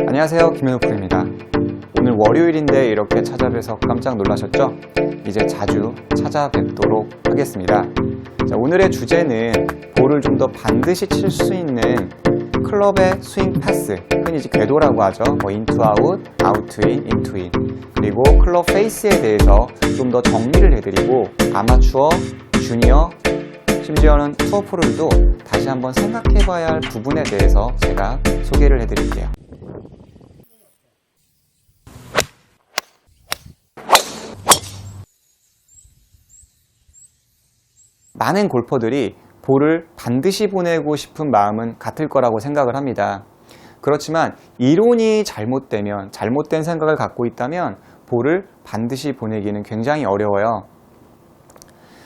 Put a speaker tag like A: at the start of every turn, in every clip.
A: 안녕하세요, 김현우 프로입니다. 오늘 월요일인데 이렇게 찾아뵈서 깜짝 놀라셨죠? 이제 자주 찾아뵙도록 하겠습니다. 자, 오늘의 주제는 볼을 좀 더 반드시 칠 수 있는 클럽의 스윙 패스, 흔히 이제 궤도라고 하죠. 인투 아웃, 아웃 투 인, 인 투 인. 그리고 클럽 페이스에 대해서 좀 더 정리를 해드리고 아마추어, 주니어, 심지어는 투어 프로들도 다시 한번 생각해봐야 할 부분에 대해서 제가 소개를 해드릴게요. 많은 골퍼들이 볼을 반드시 보내고 싶은 마음은 같을 거라고 생각을 합니다. 그렇지만 이론이 잘못되면, 잘못된 생각을 갖고 있다면 볼을 반드시 보내기는 굉장히 어려워요.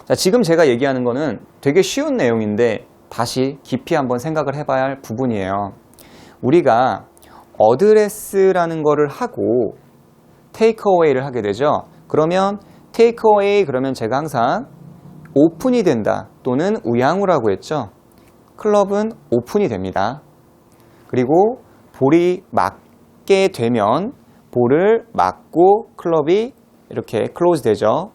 A: 자, 지금 제가 얘기하는 거는 되게 쉬운 내용인데 다시 깊이 한번 생각을 해봐야 할 부분이에요. 우리가 어드레스라는 거를 하고 테이크어웨이를 하게 되죠. 그러면 테이크어웨이 그러면 제가 항상 오픈이 된다 또는 우양우라고 했죠. 클럽은 오픈이 됩니다. 그리고 볼이 맞게 되면 볼을 맞고 클럽이 이렇게 클로즈 되죠.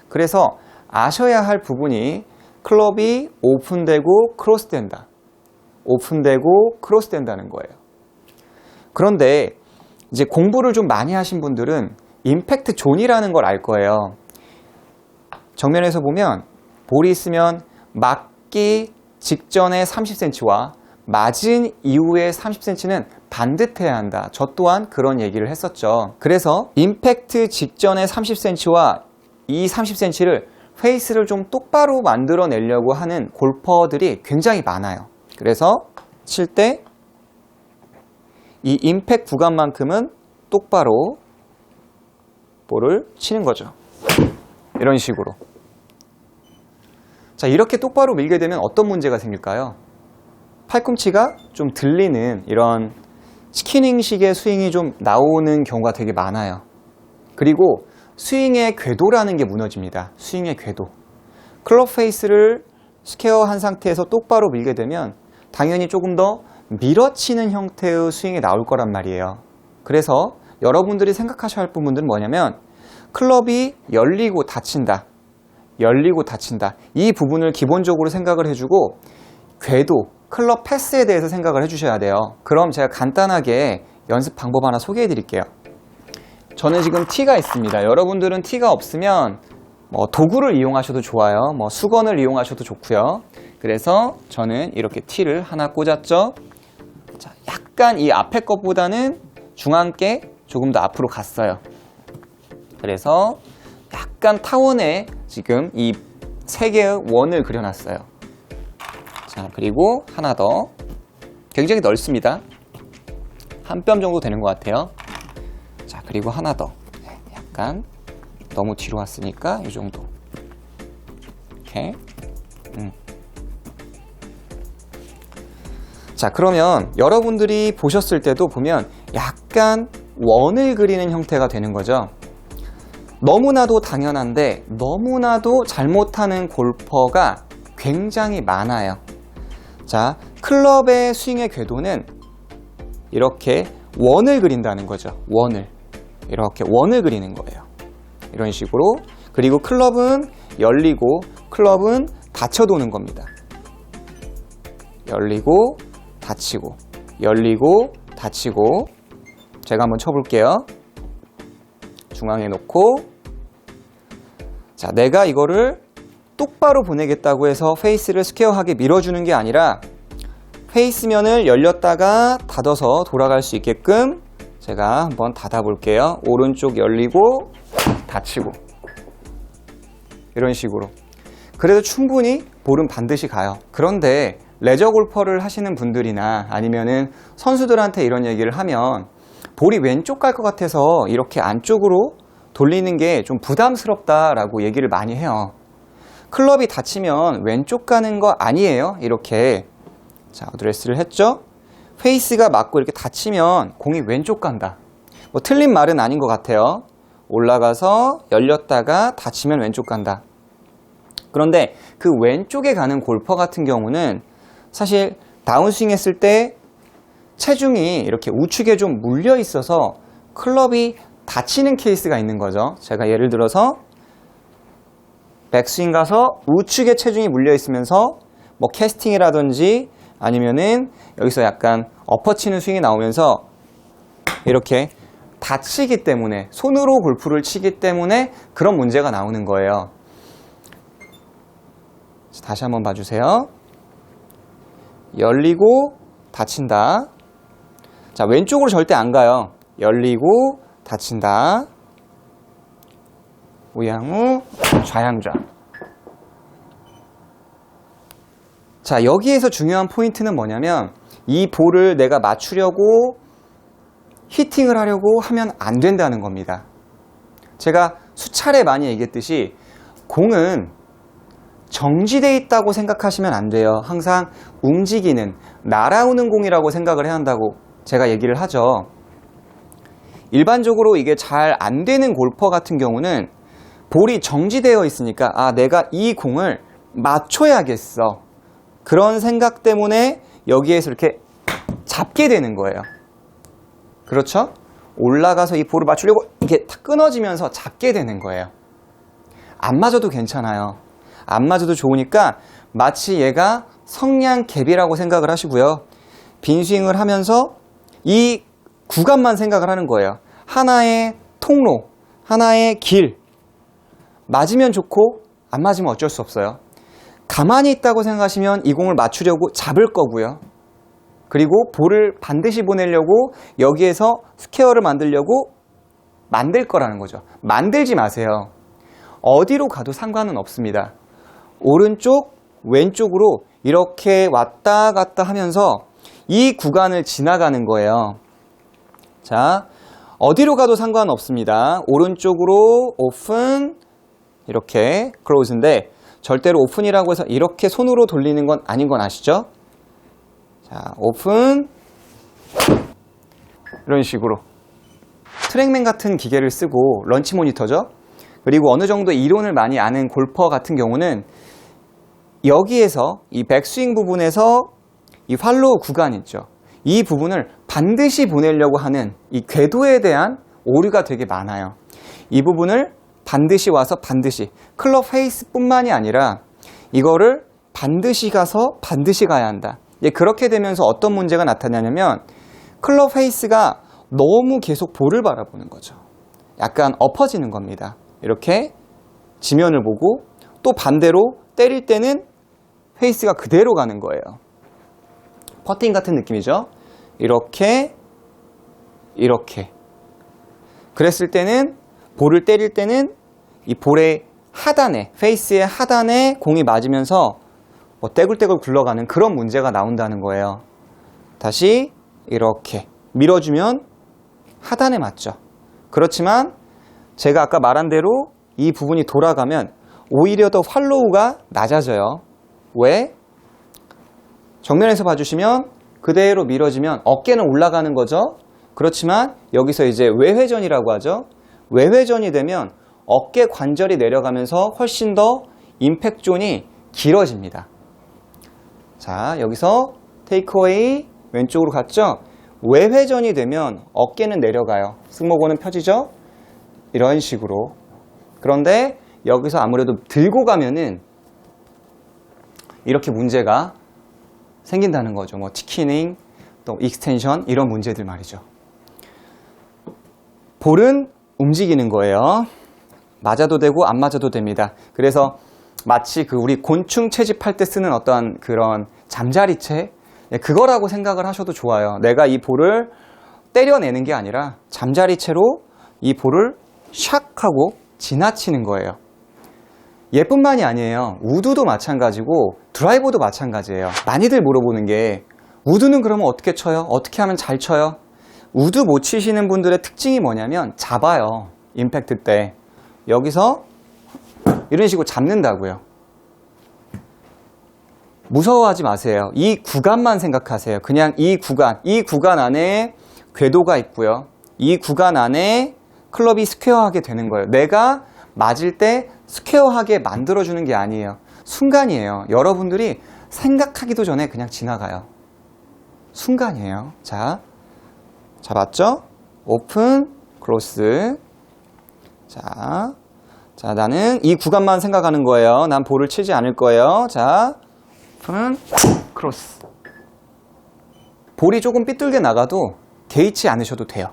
A: 그래서 아셔야 할 부분이 클럽이 오픈되고 크로스 된다. 오픈되고 크로스 된다는 거예요. 그런데 이제 공부를 좀 많이 하신 분들은 임팩트 존이라는 걸 알 거예요. 정면에서 보면 볼이 있으면 맞기 직전의 30cm와 맞은 이후의 30cm는 반듯해야 한다. 저 또한 그런 얘기를 했었죠. 그래서 임팩트 직전의 30cm와 이 30cm를 페이스를 좀 똑바로 만들어내려고 하는 골퍼들이 굉장히 많아요. 그래서 칠 때 이 임팩트 구간만큼은 똑바로 볼을 치는 거죠. 이런 식으로. 자, 이렇게 똑바로 밀게 되면 어떤 문제가 생길까요? 팔꿈치가 좀 들리는 이런 치킨윙식의 스윙이 좀 나오는 경우가 되게 많아요. 그리고 스윙의 궤도라는 게 무너집니다. 스윙의 궤도. 클럽 페이스를 스퀘어한 상태에서 똑바로 밀게 되면 당연히 조금 더 밀어치는 형태의 스윙이 나올 거란 말이에요. 그래서 여러분들이 생각하셔야 할 부분들은 뭐냐면 클럽이 열리고 닫힌다. 열리고 닫힌다. 이 부분을 기본적으로 생각을 해주고 궤도, 클럽 패스에 대해서 생각을 해주셔야 돼요. 그럼 제가 간단하게 연습 방법 하나 소개해 드릴게요. 저는 지금 티가 있습니다. 여러분들은 티가 없으면 도구를 이용하셔도 좋아요. 수건을 이용하셔도 좋고요. 그래서 저는 이렇게 티를 하나 꽂았죠. 자, 약간 이 앞에 것보다는 중앙께 조금 더 앞으로 갔어요. 그래서 약간 타원에 지금 이 세 개의 원을 그려놨어요. 자, 그리고 하나 더. 굉장히 넓습니다. 한 뼘 정도 되는 것 같아요. 자, 그리고 하나 더. 약간 너무 뒤로 왔으니까 이 정도. 이렇게. 자, 그러면 여러분들이 보셨을 때도 보면 약간 원을 그리는 형태가 되는 거죠. 너무나도 당연한데 너무나도 잘못하는 골퍼가 굉장히 많아요. 자, 클럽의 스윙의 궤도는 이렇게 원을 그린다는 거죠. 원을. 이렇게 원을 그리는 거예요. 이런 식으로. 그리고 클럽은 열리고 클럽은 닫혀 도는 겁니다. 열리고 닫히고 열리고 닫히고. 제가 한번 쳐볼게요. 중앙에 놓고. 자, 내가 이거를 똑바로 보내겠다고 해서 페이스를 스퀘어하게 밀어주는 게 아니라 페이스면을 열렸다가 닫아서 돌아갈 수 있게끔 제가 한번 닫아 볼게요. 오른쪽 열리고 닫히고. 이런 식으로. 그래도 충분히 볼은 반드시 가요. 그런데 레저 골퍼를 하시는 분들이나 아니면은 선수들한테 이런 얘기를 하면 볼이 왼쪽 갈 것 같아서 이렇게 안쪽으로 돌리는 게 좀 부담스럽다라고 얘기를 많이 해요. 클럽이 닫히면 왼쪽 가는 거 아니에요. 이렇게. 자, 어드레스를 했죠. 페이스가 맞고 이렇게 닫히면 공이 왼쪽 간다. 틀린 말은 아닌 것 같아요. 올라가서 열렸다가 닫히면 왼쪽 간다. 그런데 그 왼쪽에 가는 골퍼 같은 경우는 사실 다운스윙 했을 때 체중이 이렇게 우측에 좀 물려 있어서 클럽이 다치는 케이스가 있는 거죠. 제가 예를 들어서 백스윙 가서 우측에 체중이 물려 있으면서 뭐 캐스팅이라든지 아니면은 여기서 약간 엎어치는 스윙이 나오면서 이렇게 다치기 때문에, 손으로 골프를 치기 때문에 그런 문제가 나오는 거예요. 다시 한번 봐주세요. 열리고 닫힌다. 자, 왼쪽으로 절대 안 가요. 열리고 닫힌다. 우양우 좌양좌. 자, 여기에서 중요한 포인트는 뭐냐면 이 볼을 내가 맞추려고 히팅을 하려고 하면 안 된다는 겁니다. 제가 수차례 많이 얘기했듯이 공은 정지되어 있다고 생각하시면 안 돼요. 항상 움직이는, 날아오는 공이라고 생각을 해야 한다고 제가 얘기를 하죠. 일반적으로 이게 잘 안 되는 골퍼 같은 경우는 볼이 정지되어 있으니까 내가 이 공을 맞춰야겠어. 그런 생각 때문에 여기에서 이렇게 잡게 되는 거예요. 그렇죠? 올라가서 이 볼을 맞추려고 이렇게 탁 끊어지면서 잡게 되는 거예요. 안 맞아도 괜찮아요. 안 맞아도 좋으니까 마치 얘가 성냥개비라고 생각을 하시고요. 빈스윙을 하면서 이 구간만 생각을 하는 거예요. 하나의 통로, 하나의 길. 맞으면 좋고 안 맞으면 어쩔 수 없어요. 가만히 있다고 생각하시면 이 공을 맞추려고 잡을 거고요. 그리고 볼을 반드시 보내려고 여기에서 스퀘어를 만들려고 만들 거라는 거죠. 만들지 마세요. 어디로 가도 상관은 없습니다. 오른쪽, 왼쪽으로 이렇게 왔다 갔다 하면서 이 구간을 지나가는 거예요. 자, 어디로 가도 상관없습니다. 오른쪽으로 오픈, 이렇게 클로즈인데 절대로 오픈이라고 해서 이렇게 손으로 돌리는 건 아닌 건 아시죠? 자, 오픈, 이런 식으로 트랙맨 같은 기계를 쓰고, 런치 모니터죠. 그리고 어느 정도 이론을 많이 아는 골퍼 같은 경우는 여기에서 이 백스윙 부분에서 이 팔로우 구간 있죠. 이 부분을 반드시 보내려고 하는 이 궤도에 대한 오류가 되게 많아요. 이 부분을 반드시 와서 반드시, 클럽 페이스 뿐만이 아니라 이거를 반드시 가서 반드시 가야 한다. 그렇게 되면서 어떤 문제가 나타나냐면 클럽 페이스가 너무 계속 볼을 바라보는 거죠. 약간 엎어지는 겁니다. 이렇게 지면을 보고, 또 반대로 때릴 때는 페이스가 그대로 가는 거예요. 퍼팅 같은 느낌이죠. 이렇게, 이렇게. 그랬을 때는, 볼을 때릴 때는 이 볼의 하단에, 페이스의 하단에 공이 맞으면서 뭐 떼굴떼굴 굴러가는 그런 문제가 나온다는 거예요. 다시 이렇게 밀어주면 하단에 맞죠. 그렇지만 제가 아까 말한 대로 이 부분이 돌아가면 오히려 더 팔로우가 낮아져요. 왜? 정면에서 봐주시면 그대로 밀어지면 어깨는 올라가는 거죠. 그렇지만 여기서 이제 외회전이라고 하죠. 외회전이 되면 어깨 관절이 내려가면서 훨씬 더 임팩트 존이 길어집니다. 자, 여기서 테이크어웨이 왼쪽으로 갔죠? 외회전이 되면 어깨는 내려가요. 승모근은 펴지죠? 이런 식으로. 그런데 여기서 아무래도 들고 가면은 이렇게 문제가 생긴다는 거죠. 뭐 티키닝, 또 익스텐션, 이런 문제들 말이죠. 볼은 움직이는 거예요. 맞아도 되고 안 맞아도 됩니다. 그래서 마치 우리 곤충 채집할 때 쓰는 어떤 그런 잠자리채, 그거라고 생각을 하셔도 좋아요. 내가 이 볼을 때려내는 게 아니라 잠자리채로 이 볼을 샥 하고 지나치는 거예요. 얘뿐만이 아니에요. 우드도 마찬가지고 드라이버도 마찬가지예요. 많이들 물어보는 게 우드는 그러면 어떻게 쳐요? 어떻게 하면 잘 쳐요? 우드 못 치시는 분들의 특징이 뭐냐면 잡아요. 임팩트 때. 여기서 이런 식으로 잡는다고요. 무서워하지 마세요. 이 구간만 생각하세요. 그냥 이 구간 안에 궤도가 있고요. 이 구간 안에 클럽이 스퀘어하게 되는 거예요. 내가 맞을 때 스퀘어하게 만들어주는 게 아니에요. 순간이에요. 여러분들이 생각하기도 전에 그냥 지나가요. 순간이에요. 자, 잡았죠? 오픈, 클로스. 자, 나는 이 구간만 생각하는 거예요. 난 볼을 치지 않을 거예요. 자, 오픈, 크로스. 볼이 조금 삐뚤게 나가도 개의치 않으셔도 돼요.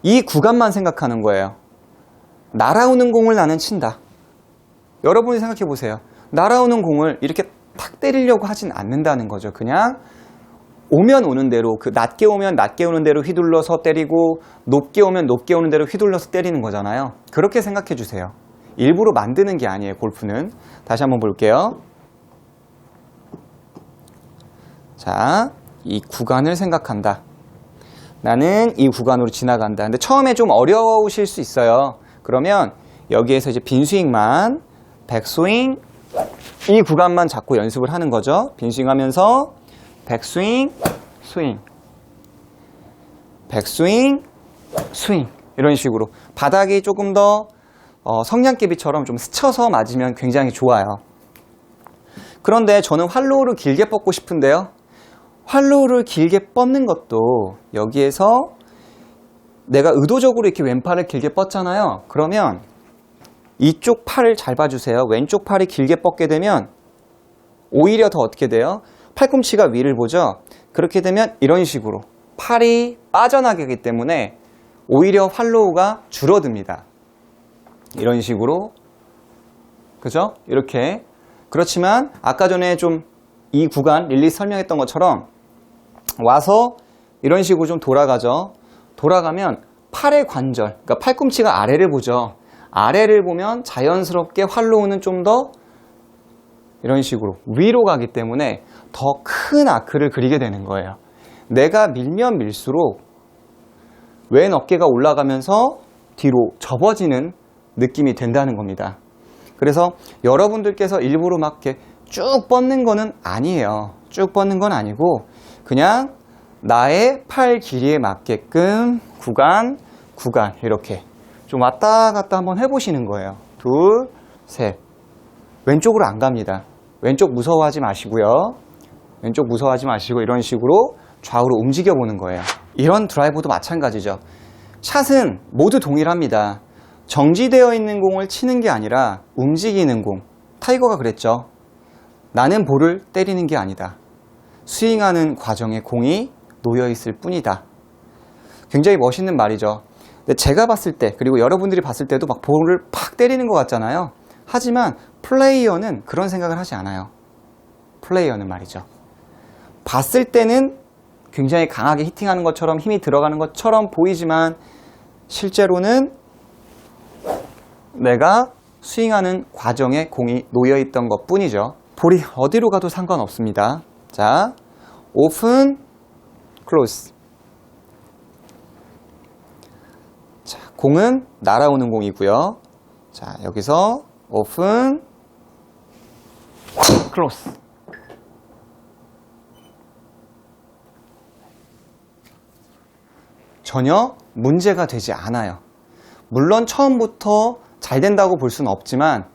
A: 이 구간만 생각하는 거예요. 날아오는 공을 나는 친다. 여러분이 생각해 보세요. 날아오는 공을 이렇게 탁 때리려고 하진 않는다는 거죠. 그냥 오면 오는 대로, 그 낮게 오면 낮게 오는 대로 휘둘러서 때리고 높게 오면 높게 오는 대로 휘둘러서 때리는 거잖아요. 그렇게 생각해 주세요. 일부러 만드는 게 아니에요, 골프는. 다시 한번 볼게요. 자, 이 구간을 생각한다. 나는 이 구간으로 지나간다. 근데 처음에 좀 어려우실 수 있어요. 그러면 여기에서 이제 빈 스윙만, 백스윙, 이 구간만 잡고 연습을 하는 거죠. 빈 스윙 하면서 백스윙, 스윙, 백스윙, 스윙, 이런 식으로 바닥이 조금 더 성냥개비처럼 좀 스쳐서 맞으면 굉장히 좋아요. 그런데 저는 활로우를 길게 뻗고 싶은데요. 활로우를 길게 뻗는 것도 여기에서 내가 의도적으로 이렇게 왼팔을 길게 뻗잖아요. 그러면 이쪽 팔을 잘 봐주세요. 왼쪽 팔이 길게 뻗게 되면 오히려 더 어떻게 돼요? 팔꿈치가 위를 보죠. 그렇게 되면 이런 식으로 팔이 빠져나가기 때문에 오히려 활로우가 줄어듭니다. 이런 식으로, 그죠? 이렇게. 그렇지만 아까 전에 좀 이 구간 릴리스 설명했던 것처럼 와서 이런 식으로 좀 돌아가죠. 돌아가면 팔의 관절, 그러니까 팔꿈치가 아래를 보죠. 아래를 보면 자연스럽게 활로우는 좀 더 이런 식으로 위로 가기 때문에 더 큰 아크를 그리게 되는 거예요. 내가 밀면 밀수록 왼 어깨가 올라가면서 뒤로 접어지는 느낌이 된다는 겁니다. 그래서 여러분들께서 일부러 막 이렇게 쭉 뻗는 거는 아니에요. 쭉 뻗는 건 아니고 그냥 나의 팔 길이에 맞게끔 구간 이렇게 좀 왔다 갔다 한번 해보시는 거예요. 둘, 셋. 왼쪽으로 안 갑니다. 왼쪽 무서워하지 마시고요. 왼쪽 무서워하지 마시고 이런 식으로 좌우로 움직여 보는 거예요. 이런 드라이버도 마찬가지죠. 샷은 모두 동일합니다. 정지되어 있는 공을 치는 게 아니라 움직이는 공. 타이거가 그랬죠. 나는 볼을 때리는 게 아니다. 스윙하는 과정에 공이 놓여있을 뿐이다. 굉장히 멋있는 말이죠. 근데 제가 봤을 때, 그리고 여러분들이 봤을 때도 막 볼을 팍 때리는 것 같잖아요. 하지만 플레이어는 그런 생각을 하지 않아요. 플레이어는 말이죠. 봤을 때는 굉장히 강하게 히팅하는 것처럼 힘이 들어가는 것처럼 보이지만 실제로는 내가 스윙하는 과정에 공이 놓여있던 것 뿐이죠. 볼이 어디로 가도 상관없습니다. 자, 오픈, 클로스. 자, 공은 날아오는 공이고요. 자, 여기서 오픈, 클로스. 전혀 문제가 되지 않아요. 물론 처음부터 잘 된다고 볼 수는 없지만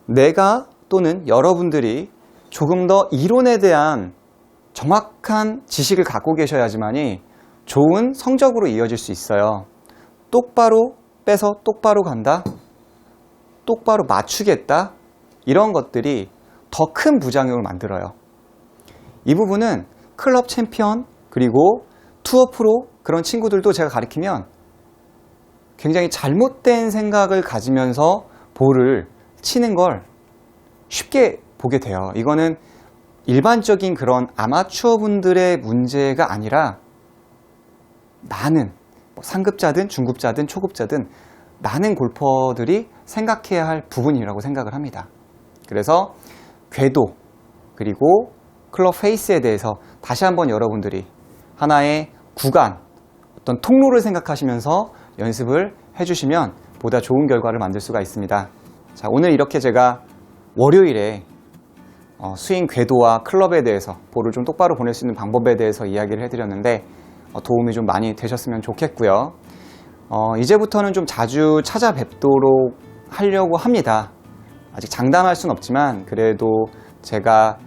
A: 내가 또는 여러분들이 조금 더 이론에 대한 정확한 지식을 갖고 계셔야지만이 좋은 성적으로 이어질 수 있어요. 똑바로 빼서 똑바로 간다, 똑바로 맞추겠다, 이런 것들이 더 큰 부작용을 만들어요. 이 부분은 클럽 챔피언 그리고 투어 프로 그런 친구들도 제가 가르치면 굉장히 잘못된 생각을 가지면서 볼을 치는 걸 쉽게 보게 돼요. 이거는 일반적인 그런 아마추어 분들의 문제가 아니라 많은 상급자든 중급자든 초급자든 많은 골퍼들이 생각해야 할 부분이라고 생각을 합니다. 그래서 궤도 그리고 클럽 페이스에 대해서 다시 한번 여러분들이 하나의 구간, 어떤 통로를 생각하시면서 연습을 해주시면 보다 좋은 결과를 만들 수가 있습니다. 자, 오늘 이렇게 제가 월요일에 스윙 궤도와 클럽에 대해서 볼을 좀 똑바로 보낼 수 있는 방법에 대해서 이야기를 해드렸는데 도움이 좀 많이 되셨으면 좋겠고요. 이제부터는 좀 자주 찾아뵙도록 하려고 합니다. 아직 장담할 수는 없지만 그래도 제가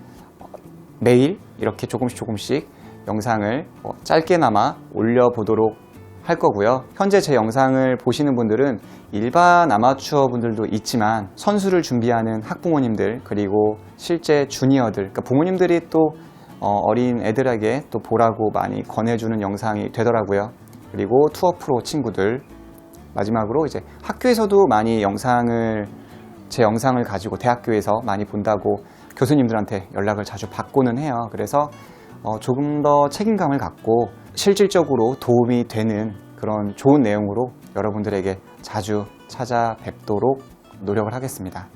A: 매일 이렇게 조금씩 영상을 짧게나마 올려보도록 할 거고요. 현재 제 영상을 보시는 분들은 일반 아마추어 분들도 있지만 선수를 준비하는 학부모님들, 그리고 실제 주니어들, 그러니까 부모님들이 또 어린 애들에게 또 보라고 많이 권해주는 영상이 되더라고요. 그리고 투어 프로 친구들, 마지막으로 이제 학교에서도 많이 제 영상을 가지고 대학교에서 많이 본다고 교수님들한테 연락을 자주 받고는 해요. 그래서 조금 더 책임감을 갖고 실질적으로 도움이 되는 그런 좋은 내용으로 여러분들에게 자주 찾아뵙도록 노력을 하겠습니다.